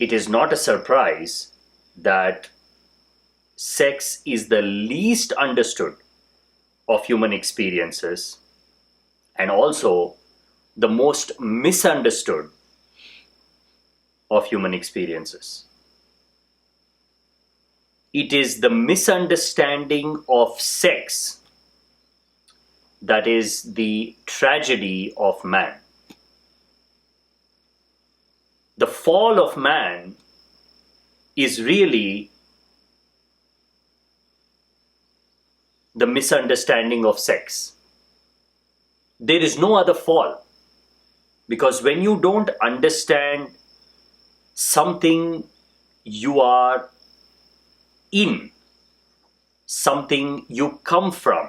it is not a surprise that sex is the least understood of human experiences and also the most misunderstood of human experiences. It is the misunderstanding of sex that is the tragedy of man. The fall of man is really the misunderstanding of sex. There is no other fall, because when you don't understand something you are in, something you come from,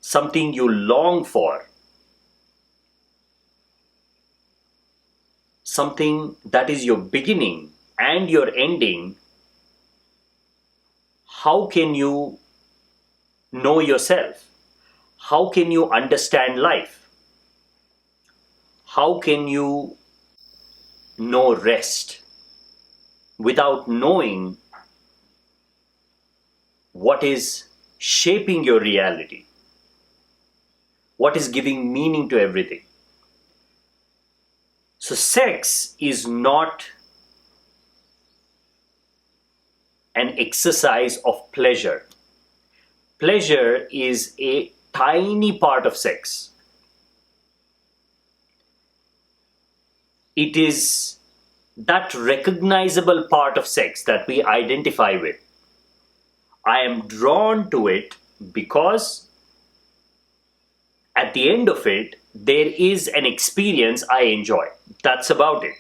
something you long for, something that is your beginning and your ending, how can you know yourself? How can you understand life? How can you know rest without knowing what is shaping your reality? What is giving meaning to everything? So sex is not an exercise of pleasure. Pleasure is a tiny part of sex. It is that recognizable part of sex that we identify with. I am drawn to it because at the end of it, there is an experience I enjoy. That's about it.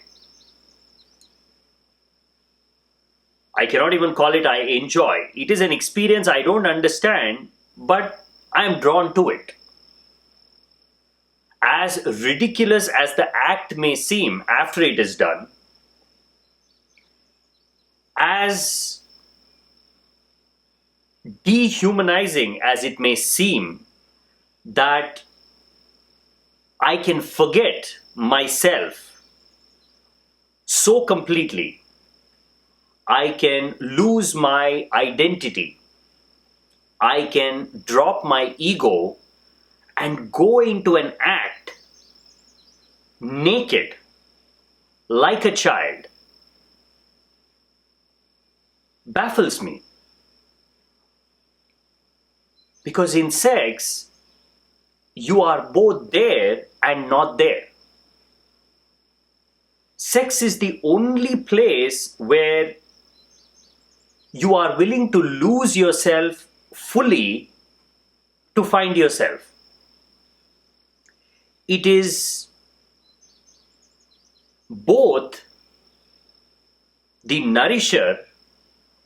I cannot even call it I enjoy. It is an experience I don't understand, but I am drawn to it. As ridiculous as the act may seem after it is done, as dehumanizing as it may seem, that I can forget myself so completely, I can lose my identity, I can drop my ego and go into an act naked, like a child, baffles me. Because in sex, you are both there and not there. Sex is the only place where you are willing to lose yourself fully to find yourself. It is both the nourisher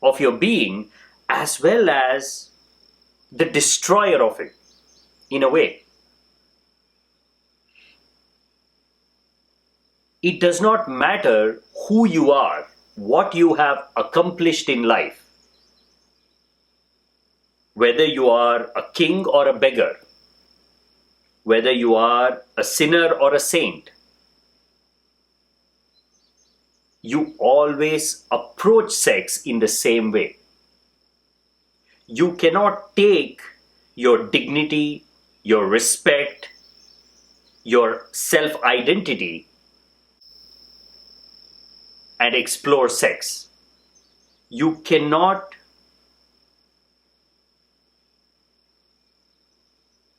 of your being as well as the destroyer of it, in a way. It does not matter who you are, what you have accomplished in life, whether you are a king or a beggar, whether you are a sinner or a saint. You always approach sex in the same way. You cannot take your dignity, your respect, your self-identity and explore sex. You cannot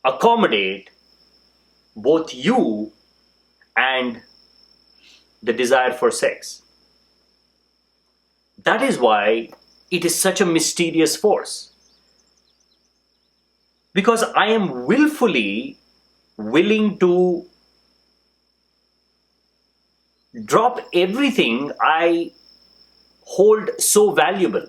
accommodate both you and the desire for sex. That is why it is such a mysterious force. Because I am willfully willing to drop everything I hold so valuable.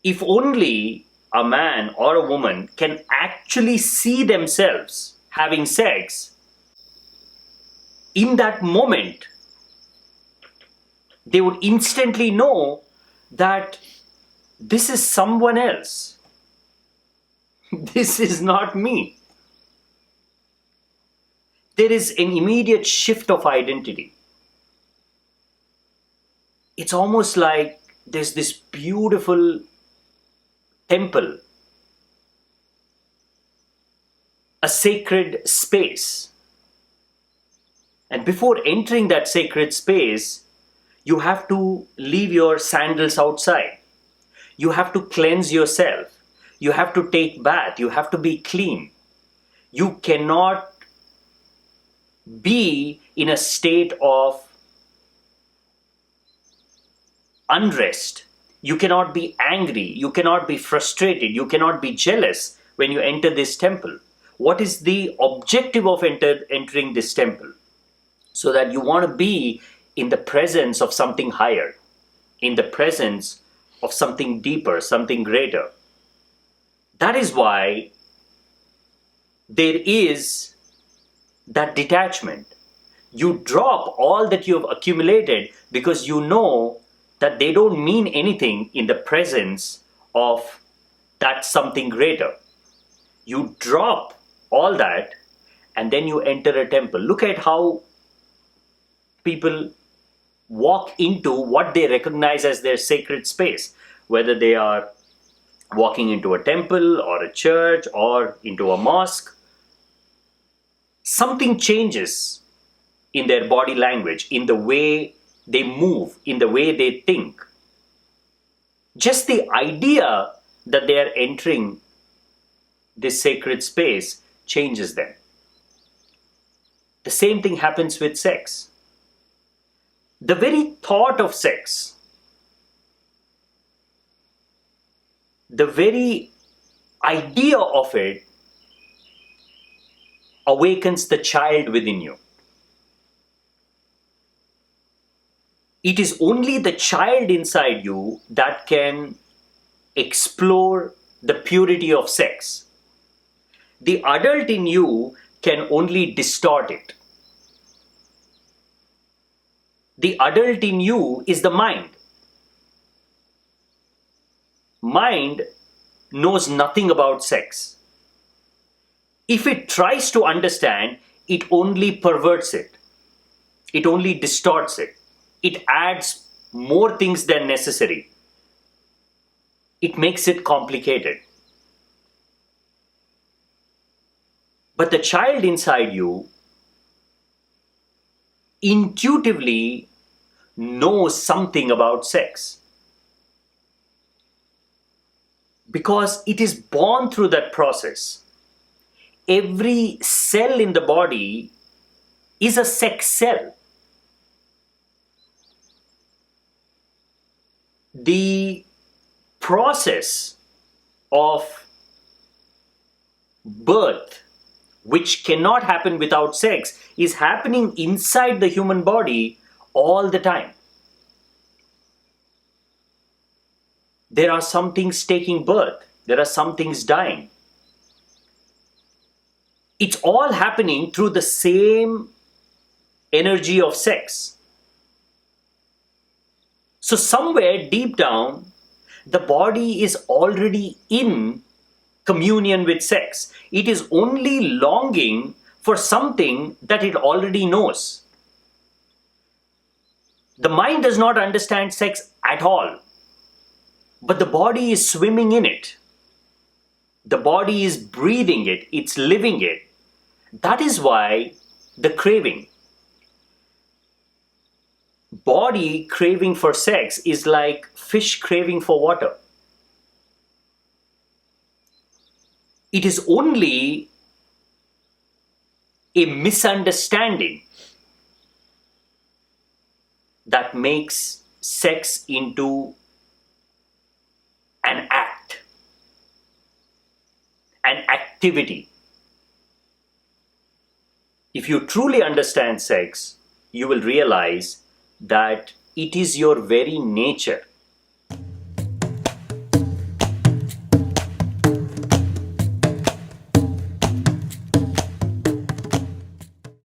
If only a man or a woman can actually see themselves having sex, in that moment, they would instantly know that this is someone else. This is not me. There is an immediate shift of identity. It's almost like there's this beautiful temple, a sacred space. And before entering that sacred space, you have to leave your sandals outside. You have to cleanse yourself. You have to take bath. You have to be clean. You cannot be in a state of unrest. You cannot be angry. You cannot be frustrated. You cannot be jealous when you enter this temple. What is the objective of entering this temple? So that you want to be in the presence of something higher, in the presence of something deeper, something greater. That is why there is that detachment. You drop all that you have accumulated because you know that they don't mean anything in the presence of that something greater. You drop all that and then you enter a temple. Look at how people walk into what they recognize as their sacred space, whether they are walking into a temple or a church or into a mosque. Something changes in their body language, in the way they move, in the way they think. Just the idea that they are entering this sacred space changes them. The same thing happens with sex. The very thought of sex, the very idea of it awakens the child within you. It is only the child inside you that can explore the purity of sex. The adult in you can only distort it. The adult in you is the mind. Mind knows nothing about sex. If it tries to understand, it only perverts it. It only distorts it. It adds more things than necessary. It makes it complicated. But the child inside you intuitively knows something about sex because it is born through that process. Every cell in the body is a sex cell. The process of birth, which cannot happen without sex, is happening inside the human body all the time. There are some things taking birth. There are some things dying. It's all happening through the same energy of sex. So somewhere deep down, the body is already in communion with sex. It is only longing for something that it already knows. The mind does not understand sex at all, but the body is swimming in it. The body is breathing it, it's living it. That is why the craving. Body craving for sex is like fish craving for water. It is only a misunderstanding that makes sex into an act, an activity. If you truly understand sex, you will realize that it is your very nature